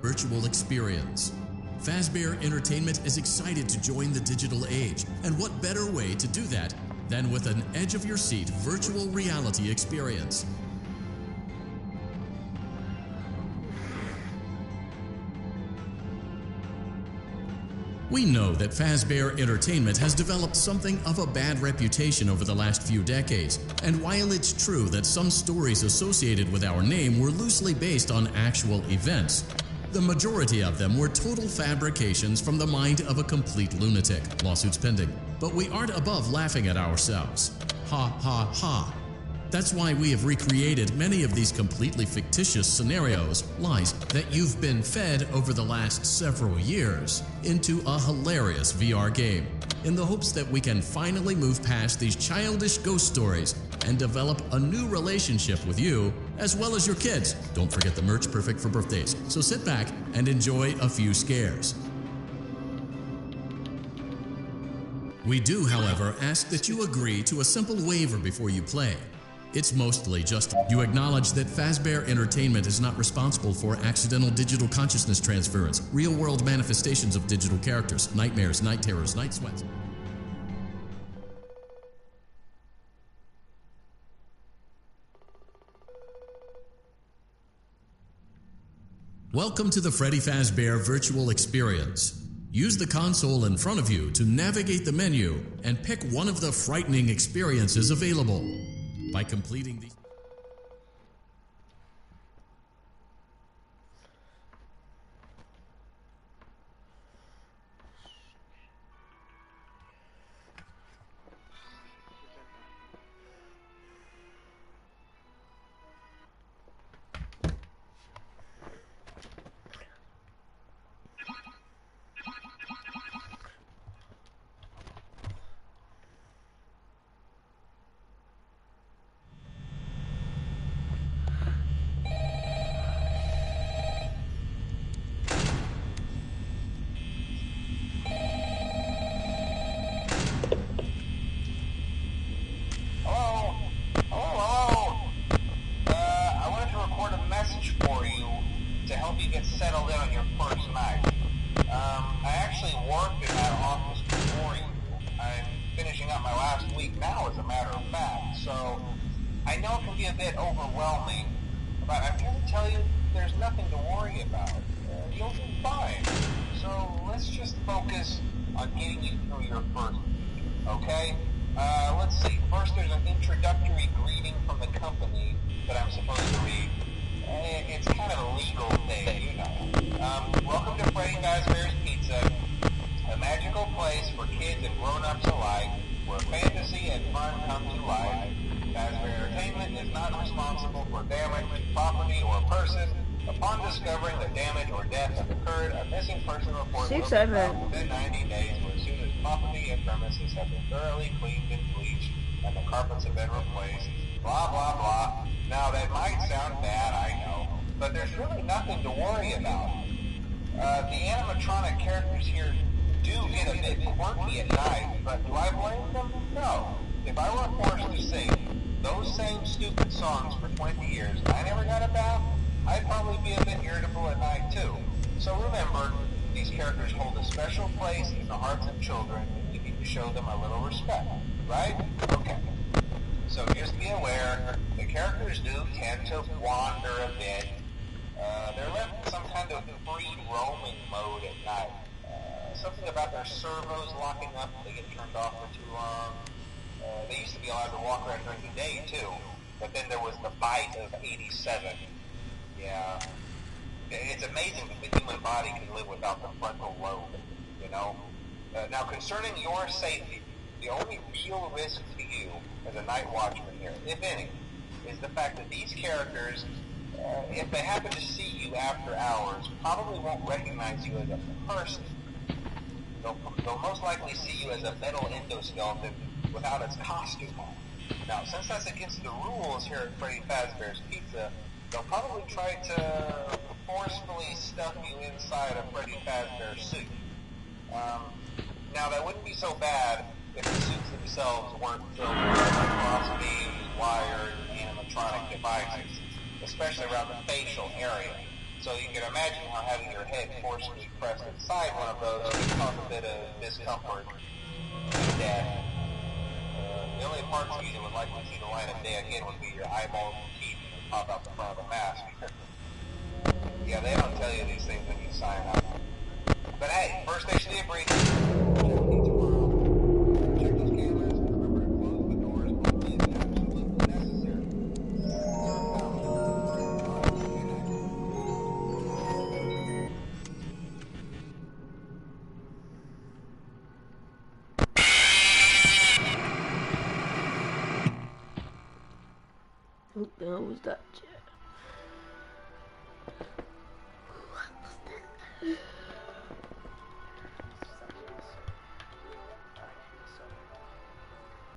virtual experience. Fazbear Entertainment is excited to join the digital age, and what better way to do that than with an edge-of-your-seat virtual reality experience. We know that Fazbear Entertainment has developed something of a bad reputation over the last few decades, and while it's true that some stories associated with our name were loosely based on actual events, the majority of them were total fabrications from the mind of a complete lunatic. Lawsuits pending. But we aren't above laughing at ourselves. Ha ha ha. That's why we have recreated many of these completely fictitious scenarios, lies, that you've been fed over the last several years into a hilarious VR game, in the hopes that we can finally move past these childish ghost stories and develop a new relationship with you, as well as your kids. Don't forget the merch, perfect for birthdays. So sit back and enjoy a few scares. We do, however, ask that you agree to a simple waiver before you play. It's mostly just you acknowledge that Fazbear Entertainment is not responsible for accidental digital consciousness transference, real-world manifestations of digital characters, nightmares, night terrors, night sweats. Welcome to the Freddy Fazbear virtual experience. Use the console in front of you to navigate the menu and pick one of the frightening experiences available. By completing these... Within 90 days, or as soon as property and premises have been thoroughly cleaned and bleached and the carpets have been replaced, blah, blah, blah. Now, that might sound bad, I know, but there's really nothing to worry about. The animatronic characters here do get a bit quirky at night, but do I blame them? No. If I were forced to sing those same stupid songs for 20 years and I never got a bath, I'd probably be a bit irritable at night, too. So remember, these characters hold a special place in the hearts of children, and we need to show them a little respect, right? Okay. So just be aware, the characters do tend to wander a bit. They're left in some kind of free roaming mode at night. Something about their servos locking up, they get turned off for too long. They used to be allowed to walk around during the day, too. But then there was the bite of 87. Yeah. It's amazing that the human body can live without the frontal lobe, you know? Now, concerning your safety, the only real risk to you as a night watchman here, if any, is the fact that these characters, if they happen to see you after hours, probably won't recognize you as a person. They'll most likely see you as a metal endoskeleton without its costume on. Now, since that's against the rules here at Freddy Fazbear's Pizza, they'll probably try to forcefully stuff you inside a Freddy Fazbear suit. Now, that wouldn't be so bad if the suits themselves weren't filled with cross beams, wires, and animatronic devices, especially around the facial area. So you can imagine how having your head forcibly pressed inside one of those can cause a bit of discomfort and death. The only parts of you that would likely see the light of day again would be your eyeballs and teeth that pop out the front of the mask. Yeah, they don't tell you these things when you sign up. But hey, first station debrief. Check those cameras. Remember to close the doors only if absolutely necessary. What the hell was that?